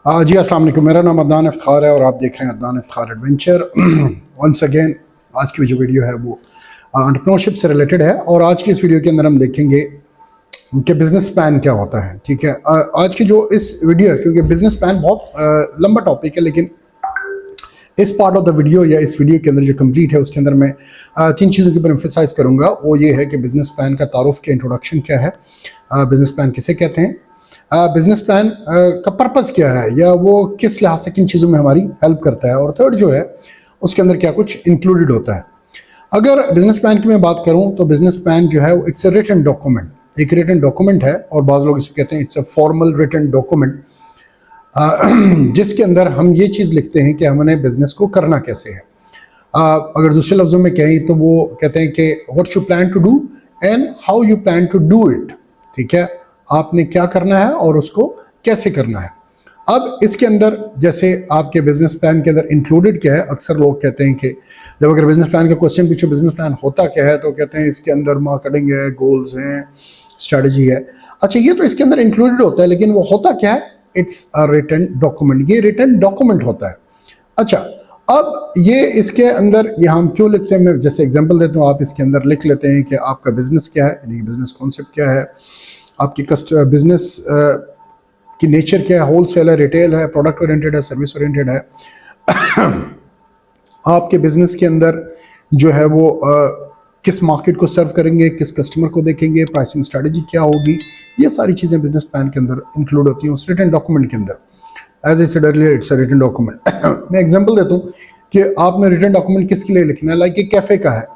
जी अस्सलाम वालेकुम। मेरा नाम अदनान इफ्तिखार है और आप देख रहे हैं Adnan Iftikhar adventure. Once again आज की जो वीडियो है वो एंटरप्रेन्योरशिप से रिलेटेड है और आज की इस वीडियो के अंदर हम देखेंगे कि बिजनेस प्लान क्या होता है। ठीक है, आज की जो इस वीडियो है, क्योंकि बिजनेस प्लान बहुत लंबा टॉपिक है, लेकिन इस पार्ट ऑफ द वीडियो या इस वीडियो के अंदर जो कंप्लीट है उसके अंदर मैं तीन चीज़ों के ऊपर एम्फेसाइज करूंगा। वो ये है कि बिजनेस प्लान का तारुफ के इंट्रोडक्शन क्या है, बिजनेस प्लान किसे कहते हैं, बिजनेस प्लान का पर्पस क्या है या वो किस लिहाज से किन चीज़ों में हमारी हेल्प करता है, और थर्ड जो है उसके अंदर क्या कुछ इंक्लूडेड होता है। अगर बिजनेस प्लान की मैं बात करूं तो बिजनेस प्लान जो है इट्स अ रिटन डॉक्यूमेंट, एक रिटन डॉक्यूमेंट है, और बाज़ लोग इसे कहते हैं it's a formal written document, जिसके अंदर हम ये चीज़ लिखते हैं कि हमने बिजनेस को करना कैसे है। अगर दूसरे लफ्ज़ों में कहें तो वो कहते हैं कि what you plan to do and how you plan to do it. ठीक है, आपने क्या करना है और उसको कैसे करना है। अब इसके अंदर जैसे आपके बिजनेस प्लान के अंदर इंक्लूडेड क्या है, अक्सर लोग कहते हैं कि जब अगर बिजनेस प्लान का क्वेश्चन पूछो बिजनेस प्लान होता क्या है, तो कहते हैं इसके अंदर मार्केटिंग है, गोल्स हैं, स्ट्रेटजी है। अच्छा, ये तो इसके अंदर इंक्लूडेड होता है, लेकिन वो होता क्या है, इट्स अ रिटन डॉक्यूमेंट, ये रिटन डॉक्यूमेंट होता है। अच्छा, अब ये इसके अंदर ये हम क्यों लिखते हैं, मैं जैसे एग्जांपल देता हूँ, आप इसके अंदर लिख लेते हैं कि आपका बिजनेस क्या है, यानी बिजनेस कॉन्सेप्ट क्या है, आपकी बिजनेस की नेचर क्या है, होलसेल है, रिटेल है, प्रोडक्ट ओरिएंटेड है, सर्विस ओरिएंटेड है। आपके बिजनेस के अंदर जो है वो किस मार्केट को सर्व करेंगे, किस कस्टमर को देखेंगे, प्राइसिंग स्ट्रेटजी क्या होगी, ये सारी चीज़ें बिजनेस प्लान के अंदर इंक्लूड होती हैं उस रिटन डॉक्यूमेंट के अंदर। As I said earlier, it's a written document. मैं एग्जांपल देता हूँ कि आपने रिटन डॉक्यूमेंट किसके लिए लिखना है। लाइक एक कैफ़े का है,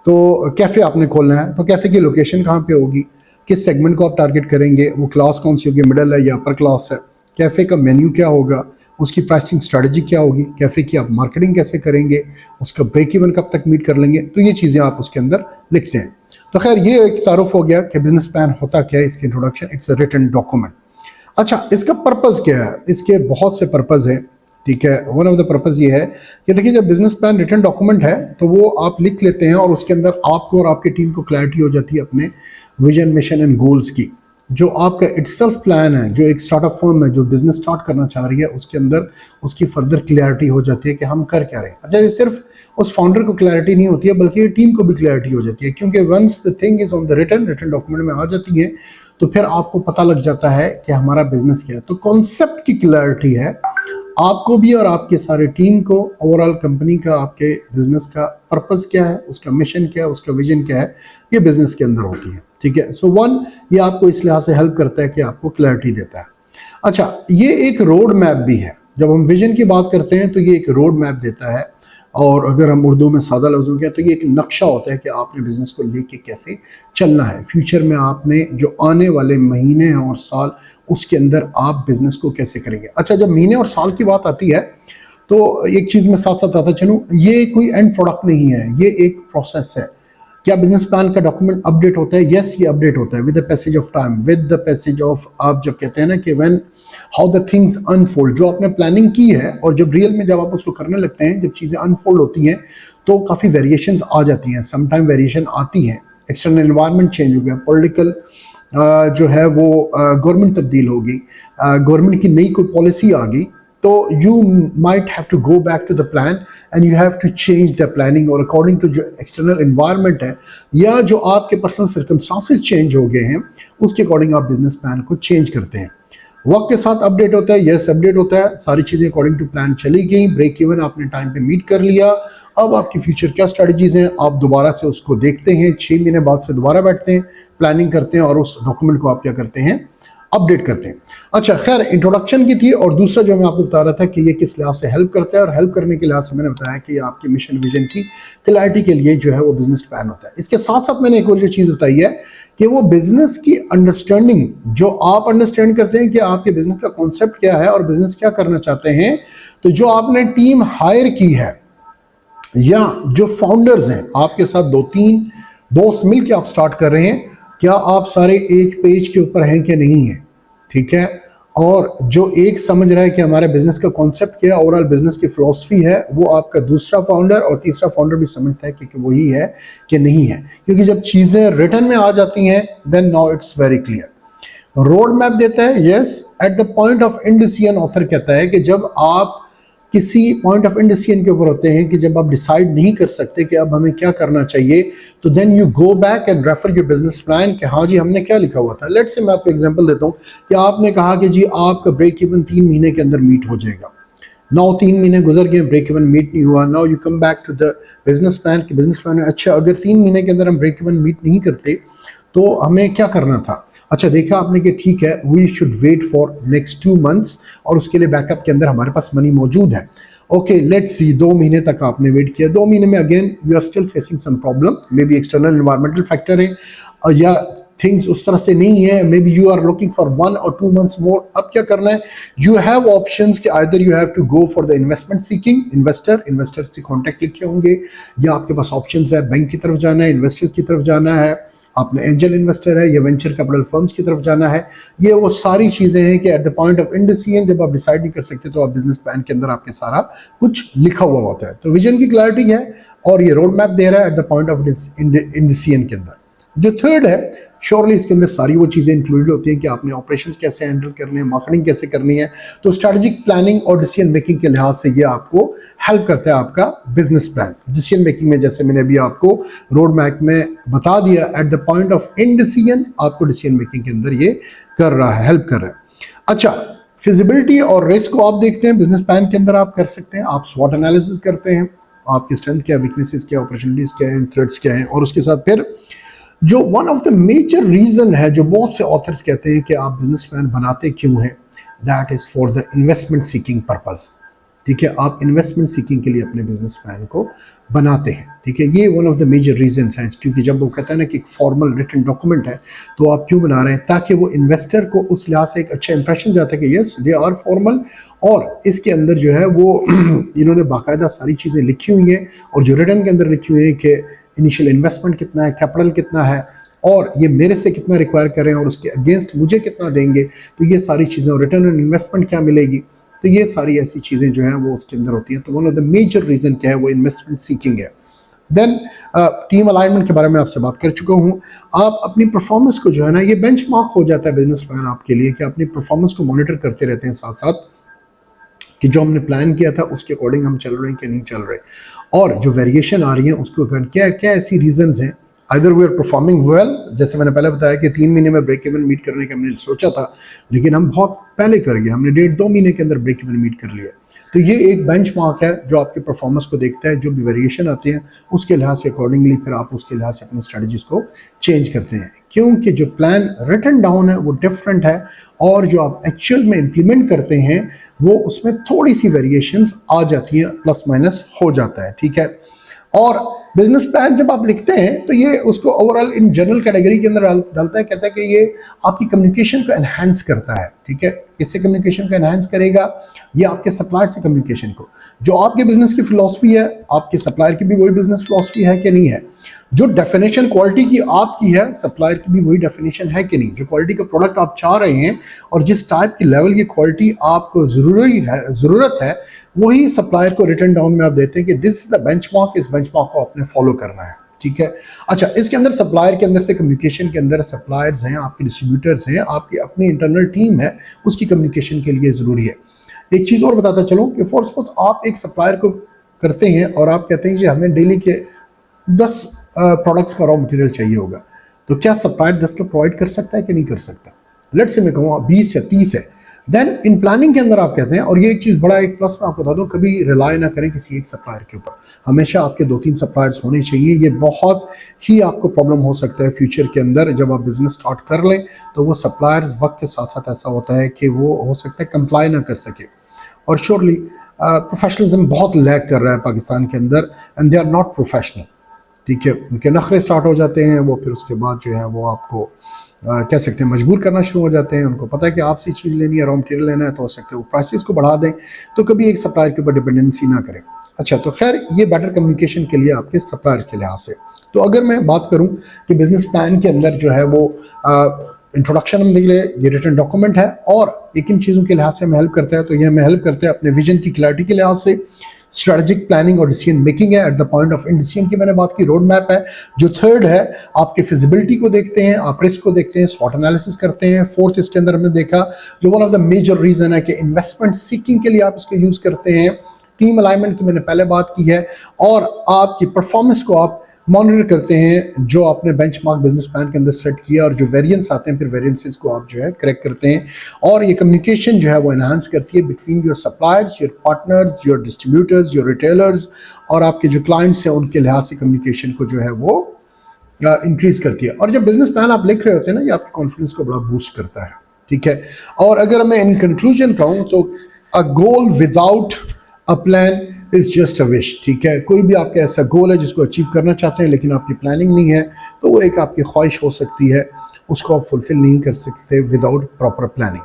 तो कैफ़े आपने खोलना है, तो कैफ़े की लोकेशन कहाँ पे होगी, किस सेगमेंट को आप टारगेट करेंगे, वो क्लास कौन सी होगी, मिडल है या अपर क्लास है, कैफ़े का मेन्यू क्या होगा, उसकी प्राइसिंग स्ट्रेटजी क्या होगी, कैफ़े की आप मार्केटिंग कैसे करेंगे, उसका ब्रेक इवन कब तक मीट कर लेंगे, तो ये चीज़ें आप उसके अंदर लिखते हैं। तो खैर ये एक तारुफ हो गया कि बिजनेस प्लान होता क्या है, इसकी introduction, it's a written document. अच्छा, इसका पर्पज़ क्या है, इसके बहुत से पर्पज़ हैं। ठीक है, वन ऑफ द पर्पज़ ये है कि देखिए, जब बिजनेस प्लान रिटन डॉक्यूमेंट है तो वो आप लिख लेते हैं और उसके अंदर आपको और आपकी टीम को क्लैरिटी हो जाती है अपने विजन, मिशन एंड गोल्स की। जो आपका इटसेल्फ प्लान है, जो एक स्टार्टअप फर्म है जो बिजनेस स्टार्ट करना चाह रही है, उसके अंदर उसकी फर्दर क्लैरिटी हो जाती है कि हम कर क्या रहे हैं। अच्छा, ये सिर्फ उस फाउंडर को क्लैरिटी नहीं होती है, बल्कि टीम को भी क्लैरिटी हो जाती है, क्योंकि once the thing is on the written document में आ जाती है, तो फिर आपको पता लग जाता है कि हमारा बिजनेस क्या है। तो कॉन्सेप्ट की क्लैरिटी है आपको भी और आपके सारे टीम को, ओवरऑल कंपनी का, आपके बिजनेस का पर्पस क्या है, उसका मिशन क्या है, उसका विजन क्या है, ये बिजनेस के अंदर होती है। ठीक है, सो वन, ये आपको इस लिहाज से हेल्प करता है कि आपको क्लैरिटी देता है। अच्छा, ये एक रोड मैप भी है। जब हम विजन की बात करते हैं तो ये एक रोड मैप देता है, और अगर हम उर्दू में सादा लफ्ज़ों के, तो ये एक नक्शा होता है कि आपने बिजनेस को लेके कैसे चलना है। फ्यूचर में आपने जो आने वाले महीने हैं और साल, उसके अंदर आप बिजनेस को कैसे करेंगे। अच्छा, जब महीने और साल की बात आती है तो एक चीज़ मैं साथ साथ आता चलूँ, ये कोई एंड प्रोडक्ट नहीं है, ये एक प्रोसेस है। क्या बिजनेस प्लान का डॉक्यूमेंट अपडेट होता है? यस, ये अपडेट होता है with the passage of time, with the passage of, आप जब कहते हैं ना कि when how the things unfold, जो आपने प्लानिंग की है और जब रियल में जब आप उसको करने लगते हैं, जब चीज़ें अनफोल्ड होती हैं तो काफ़ी वेरिएशंस आ जाती हैं, समटाइम वेरिएशन आती हैं। एक्सटर्नल एनवायरनमेंट चेंज हो गया, पॉलिटिकल जो है वो गवर्नमेंट तब्दील हो गई, गवर्नमेंट की नई कोई पॉलिसी आ गई, तो you might have to go back to the plan and you have to change the planning, और according to जो external environment है या जो आपके पर्सनल circumstances चेंज हो गए हैं, उसके अकॉर्डिंग आप बिजनेस प्लान को चेंज करते हैं। वक्त के साथ अपडेट होता है, यस अपडेट होता है, सारी चीज़ें अकॉर्डिंग टू प्लान चली गई, ब्रेक इवन आपने टाइम पे मीट कर लिया। अब आपकी फ्यूचर क्या स्ट्रेटजीज हैं, आप दोबारा से उसको देखते हैं, 6 महीने बाद से दोबारा बैठते हैं, प्लानिंग करते हैं और उस डॉक्यूमेंट को आप क्या करते हैं, अपडेट करते हैं। अच्छा, खैर इंट्रोडक्शन की थी, और दूसरा जो मैं आपको बता रहा था कि ये किस लिहाज से हेल्प करता है, और हेल्प करने के लिहाज से मैंने बताया कि आपके मिशन विजन की क्लैरिटी के लिए जो है वो बिजनेस प्लान होता है। इसके साथ साथ मैंने एक और जो चीज़ बताई है कि वो बिजनेस की अंडरस्टैंडिंग, जो आप अंडरस्टैंड करते हैं कि आपके बिजनेस का कॉन्सेप्ट क्या है और बिजनेस क्या करना चाहते हैं, तो जो आपने टीम हायर की है या जो फाउंडर्स हैं, आपके साथ 2-3 दोस्त मिल के आप स्टार्ट कर रहे हैं, क्या आप सारे एक पेज के ऊपर हैं कि नहीं है। ठीक है, और जो एक समझ रहा है कि हमारे बिजनेस का कॉन्सेप्ट क्या है, ओवरऑल बिजनेस की फिलॉसफी है, वो आपका दूसरा फाउंडर और तीसरा फाउंडर भी समझता है कि वही है कि नहीं है। क्योंकि जब चीज़ें रिटर्न में आ जाती हैं, then now it's very clear. Road map देता है, yes. At the point of indecision author कहता है कि जब आप किसी पॉइंट ऑफ इंडिसीजन के ऊपर होते हैं कि जब आप डिसाइड नहीं कर सकते कि अब हमें क्या करना चाहिए, तो then you go back and refer your business plan कि हाँ जी हमने क्या लिखा हुआ था। लेट्स से मैं आपको एग्जांपल देता हूँ कि आपने कहा कि जी आपका ब्रेक इवन 3 महीने के अंदर मीट हो जाएगा। नाउ 3 महीने गुजर गए, ब्रेक इवन मीट नहीं हुआ। Now you come back to the business plan कि बिजनेस प्लान में अच्छा अगर 3 महीने के अंदर हम ब्रेक इवन मीट नहीं करते तो हमें क्या करना था। अच्छा देखा आपने कि ठीक है we should wait for next 2 months और उसके लिए बैकअप के अंदर हमारे पास मनी मौजूद है। ओके लेट्स सी 2 महीने तक आपने वेट किया, 2 महीने में again you are still facing some problem, maybe external environmental factor है या थिंग्स उस तरह से नहीं है, maybe you are looking for 1 और 2 मंथ्स मोर। अब क्या करना है, यू हैव ऑप्शंस कि either you have to go for the investment seeking investors के कॉन्टैक्ट लिखे होंगे, या आपके पास ऑप्शंस है बैंक की तरफ जाना है, इन्वेस्टर्स की तरफ जाना है, आपने एंजल इन्वेस्टर है या वेंचर कैपिटल फर्म्स की तरफ जाना है। ये वो सारी चीज़ें हैं कि eight the point of indecision जब आप डिसाइड नहीं कर सकते तो आप बिजनेस प्लान के अंदर आपके सारा कुछ लिखा हुआ होता है। तो विजन की क्लैरिटी है और ये रोड मैप दे रहा है eight the point of indecision के अंदर। जो थर्ड है श्योरली इसके अंदर सारी वो चीज़ें इंक्लूडेड होती हैं कि आपने ऑपरेशंस कैसे हैंडल करने हैं, मार्केटिंग कैसे करनी है। तो स्ट्रेटेजिक प्लानिंग और डिसीजन मेकिंग के लिहाज से ये आपको हेल्प करता है आपका बिजनेस प्लान। डिसीजन मेकिंग में जैसे मैंने अभी आपको रोड मैप में बता दिया, eight the point of indecision आपको डिसीजन मेकिंग के अंदर ये कर रहा है, हेल्प कर रहा है। अच्छा फिजिबिलिटी और रिस्क को आप देखते हैं बिजनेस प्लान के अंदर आप कर सकते हैं, आप स्वॉट एनालिसिस करते हैं, आपकी स्ट्रेंथ क्या, वीकनेसेस क्या, अपॉर्चुनिटीज क्या हैं, थ्रेट्स क्या हैं, और उसके साथ फिर जो one of the major reason है जो बहुत से ऑथर्स कहते हैं कि आप बिजनेस प्लान बनाते क्यों हैं, that is for the investment seeking purpose. ठीक है, आप इन्वेस्टमेंट सीकिंग के लिए अपने बिजनेस प्लान को बनाते हैं। ठीक है, ये one of the major reasons हैं, क्योंकि जब वो कहता है ना कि एक फॉर्मल रिटन डॉक्यूमेंट है तो आप क्यों बना रहे हैं, ताकि वो इन्वेस्टर को उस लिहाज से एक अच्छा इंप्रेशन जाता है कि यस दे आर फॉर्मल, और इसके अंदर जो है वो इन्होंने बाकायदा सारी चीज़ें लिखी हुई हैं, और जो रिटर्न के अंदर लिखी हुई है कि इनिशियल इन्वेस्टमेंट कितना है, कैपिटल कितना है, और ये मेरे से कितना रिक्वायर करें और उसके अगेंस्ट मुझे कितना देंगे, तो ये सारी चीज़ें, और रिटर्न ऑन इन्वेस्टमेंट क्या मिलेगी, तो ये सारी ऐसी चीज़ें जो हैं वो उसके अंदर होती हैं। तो one of the major reason क्या है, वो इन्वेस्टमेंट सीकिंग है। देन टीम अलाइनमेंट के बारे में आपसे बात कर चुका हूँ। आप अपनी परफॉर्मेंस को जो है ना, ये बेंचमार्क हो जाता है बिजनेस प्लान आपके लिए कि अपनी परफॉर्मेंस को मॉनिटर करते रहते हैं साथ साथ कि जो हमने प्लान किया था उसके अकॉर्डिंग हम चल रहे हैं कि नहीं चल रहे, और जो वेरिएशन आ रही है उसको क्या क्या ऐसी रीजंस हैं। Either we are performing well, जैसे मैंने पहले बताया कि 3 महीने में ब्रेक इवन मीट करने का हमने सोचा था, लेकिन हम बहुत पहले कर गए, हमने 1.5-2 महीने के अंदर ब्रेक इवन मीट कर लिया। तो ये एक बेंचमार्क है जो आपकी परफॉर्मेंस को देखता है, जो भी वेरिएशन आती है उसके लिहाज से अकॉर्डिंगली फिर आप उसके लिहाज से अपनी स्ट्रेटजीज को चेंज करते हैं, क्योंकि जो प्लान रिटन डाउन है वो डिफरेंट है, और जो आप एक्चुअल में इम्प्लीमेंट करते हैं वो उसमें थोड़ी सी वेरिएशंस आ जाती हैं, प्लस माइनस हो जाता है। ठीक है, और बिजनेस प्लान जब आप लिखते हैं तो ये उसको ओवरऑल इन जनरल कैटेगरी के अंदर डालता है, कहता है कि ये आपकी कम्युनिकेशन को एनहांस करता है। ठीक है, किससे कम्युनिकेशन को एनहांस करेगा, ये आपके सप्लायर से कम्युनिकेशन को। जो आपके बिजनेस की फिलॉसफी है, आपके सप्लायर की भी वही बिजनेस फिलॉसफी है कि नहीं है, जो डेफिनेशन क्वालिटी की आपकी है सप्लायर की भी वही डेफिनेशन है कि नहीं, जो क्वालिटी का प्रोडक्ट आप चाह रहे हैं और जिस टाइप की लेवल की क्वालिटी आपको ज़रूरत है वही सप्लायर को रिटर्न डाउन में आप देते हैं कि दिस इज द बेंचमार्क, इस बेंचमार्क को आपने फॉलो करना है। ठीक है, अच्छा इसके अंदर सप्लायर के अंदर से कम्युनिकेशन के अंदर सप्लायर्स हैं, आपके डिस्ट्रीब्यूटर्स हैं, आपकी अपनी इंटरनल टीम है, उसकी कम्युनिकेशन के लिए ज़रूरी है। एक चीज़ और बताता चलूँ कि फॉर सपोज आप एक सप्लायर को करते हैं और आप कहते हैं कि हमें डेली के 10 प्रोडक्ट्स का रॉ मटेरियल चाहिए होगा, तो क्या सप्लायर 10 का प्रोवाइड कर सकता है कि नहीं कर सकता। लेट्स से मैं कहूँ 20 या 30 है, देन इन प्लानिंग के अंदर आप कहते हैं, और ये एक चीज़ बड़ा एक प्लस मैं आपको बता दूँ, कभी रिलाय ना करें किसी एक सप्लायर के ऊपर, हमेशा आपके 2-3 सप्लायर्स होने चाहिए। ये बहुत ही आपको प्रॉब्लम हो सकता है फ्यूचर के अंदर, जब आप बिजनेस स्टार्ट कर लें तो वो सप्लायर्स वक्त के साथ साथ ऐसा होता है कि वो हो सकता है कंप्लाई ना कर सके, और श्योरली प्रोफेशनलिज्म बहुत लैक कर रहा है पाकिस्तान के अंदर, and they are not professional. ठीक है, उनके नखरे स्टार्ट हो जाते हैं, वो फिर उसके बाद जो है वो आपको कह सकते हैं मजबूर करना शुरू हो जाते हैं। उनको पता है कि आपसे चीज़ लेनी है, रॉ मटेरियल लेना है, तो हो सकता है वो प्राइसेस को बढ़ा दें, तो कभी एक सप्लायर के ऊपर डिपेंडेंसी ना करें। अच्छा, तो खैर ये बेटर कम्युनिकेशन के लिए आपके सप्लायर के लिहाज से। तो अगर मैं बात करूं कि बिजनेस प्लान के अंदर जो है वो इंट्रोडक्शन हम देख ले, ये रिटन डॉक्यूमेंट है, और एक इन चीज़ों के लिहाज से हमें हेल्प करता है, तो ये हमें हेल्प करता है अपने विजन की क्लैरिटी के लिहाज से। स्ट्रेटेजिक प्लानिंग और डिसीजन मेकिंग है eight the point of decision की मैंने बात की, रोड मैप है। जो थर्ड है आपकी फिजिबिलिटी को देखते हैं, आप रिस्क को देखते हैं, स्वॉट एनालिसिस करते हैं। फोर्थ इसके अंदर हमने देखा जो one of the major reason है कि इन्वेस्टमेंट सीकिंग के लिए आप इसको यूज करते हैं। टीम अलाइनमेंट की मैंने पहले बात की है, और आपकी परफॉर्मेंस को आप मॉनिटर करते हैं जो आपने बेंचमार्क बिजनेस प्लान के अंदर सेट किया, और जो वेरिएंस आते हैं फिर वेरिएंसेस को आप जो है करेक्ट करते हैं। और ये कम्युनिकेशन जो है वो एनहांस करती है between your suppliers, your partners, your distributors, your retailers, और आपके जो क्लाइंट्स हैं उनके लिहाज से कम्युनिकेशन को जो है वो इंक्रीज करती है। और जब बिजनेस प्लान आप लिख रहे होते हैं ना, ये आपके कॉन्फिडेंस को बड़ा बूस्ट करता है, ठीक है। और अगर मैं इन कंक्लूजन कहूँ तो a goal without a plan is just a wish, ठीक है। कोई भी आपका ऐसा गोल है जिसको अचीव करना चाहते हैं लेकिन आपकी प्लानिंग नहीं है, तो वो एक आपकी ख्वाहिश हो सकती है, उसको आप फुलफिल नहीं कर सकते विदाउट प्रॉपर प्लानिंग।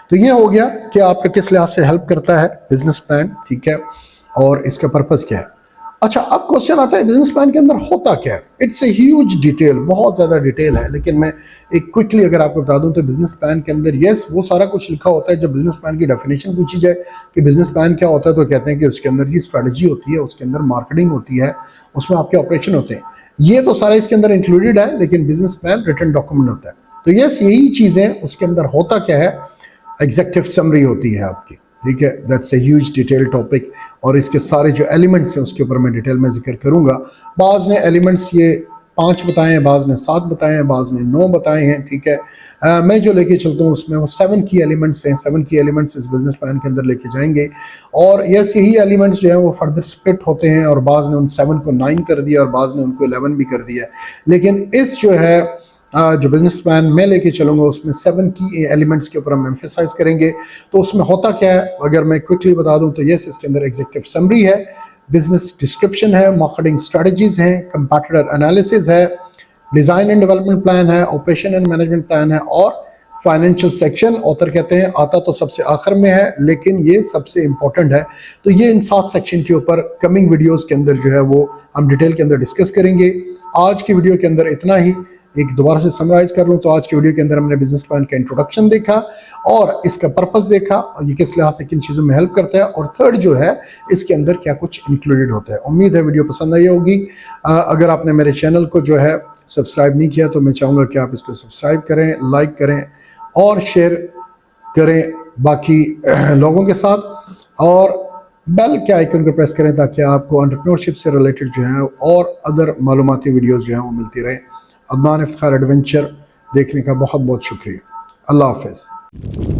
तो ये हो गया कि आपका किस लिहाज से हेल्प करता है बिजनेस प्लान, ठीक है, और इसका पर्पज़ क्या है। अच्छा, अब क्वेश्चन आता है बिजनेस प्लान के अंदर होता क्या है। इट्स ए ह्यूज डिटेल, बहुत ज़्यादा डिटेल है, लेकिन मैं एक क्विकली अगर आपको बता दूं तो बिजनेस प्लान के अंदर यस वो सारा कुछ लिखा होता है। जब बिजनेस प्लान की डेफिनेशन पूछी जाए कि बिजनेस प्लान क्या होता है, तो कहते हैं कि उसके अंदर जी स्ट्रेटजी होती है, उसके अंदर मार्केटिंग होती है, उसमें आपके ऑपरेशन होते हैं, ये तो सारा इसके अंदर इंक्लूडेड है। लेकिन बिजनेस प्लान रिटन डॉक्यूमेंट होता है। तो यस यही चीज़ें उसके अंदर होता क्या है, एग्जीक्यूटिव समरी होती है आपकी, ठीक है। That's a huge detail topic, और इसके सारे जो एलिमेंट्स हैं उसके ऊपर मैं डिटेल में जिक्र करूंगा। बाज़ ने एलिमेंट्स ये 5 बताए हैं, बाज़ ने 7 बताए हैं, बाज़ ने 9 बताए हैं, ठीक है। मैं जो लेके चलता हूँ उसमें वो 7 की एलिमेंट्स हैं। 7 की एलिमेंट्स इस बिजनेस प्लान के अंदर लेके जाएंगे, और यस यही एलिमेंट्स जो है वो फर्दर स्प्लिट होते हैं, और बाज़ ने उन 7 को 9 कर दिया और बाज़ ने उनको 11 भी कर दिया। लेकिन इस जो है जो बिजनेस प्लान मैं लेके चलूंगा उसमें 7 की एलिमेंट्स के ऊपर हम एम्फेसाइज करेंगे। तो उसमें होता क्या है अगर मैं क्विकली बता दूं तो यस इसके अंदर एग्जीक्यूटिव समरी है, बिजनेस डिस्क्रिप्शन है, मार्केटिंग स्ट्रेटजीज हैं, कंपैटिटर एनालिसिस है, डिजाइन एंड डेवलपमेंट प्लान है, ऑपरेशन एंड मैनेजमेंट प्लान है, और फाइनेंशियल सेक्शन ऑथर कहते हैं आता तो सबसे आखिर में है लेकिन ये सबसे इंपॉर्टेंट है। तो ये इन 7 सेक्शन के ऊपर कमिंग वीडियोस के अंदर जो है वो हम डिटेल के अंदर डिस्कस करेंगे। आज की वीडियो के अंदर इतना ही। एक दोबारा से समराइज कर लूँ तो आज की वीडियो के अंदर हमने बिजनेस प्लान का इंट्रोडक्शन देखा और इसका पर्पस देखा, और ये किस लिहाज से किन चीज़ों में हेल्प करता है, और थर्ड जो है इसके अंदर क्या कुछ इंक्लूडेड होता है। उम्मीद है वीडियो पसंद आई होगी। अगर आपने मेरे चैनल को जो है सब्सक्राइब नहीं किया तो मैं चाहूँगा कि आप इसको सब्सक्राइब करें, लाइक करें और शेयर करें बाकी लोगों के साथ, और बेल के आइकन को प्रेस करें ताकि आपको एंटरप्रेन्योरशिप से रिलेटेड जो है और अदर मालूमाती वीडियोज़ जो हैं वो मिलती रहे। अदनान इफ्तिखार एडवेंचर देखने का बहुत बहुत शुक्रिया। अल्लाह हाफ़िज़।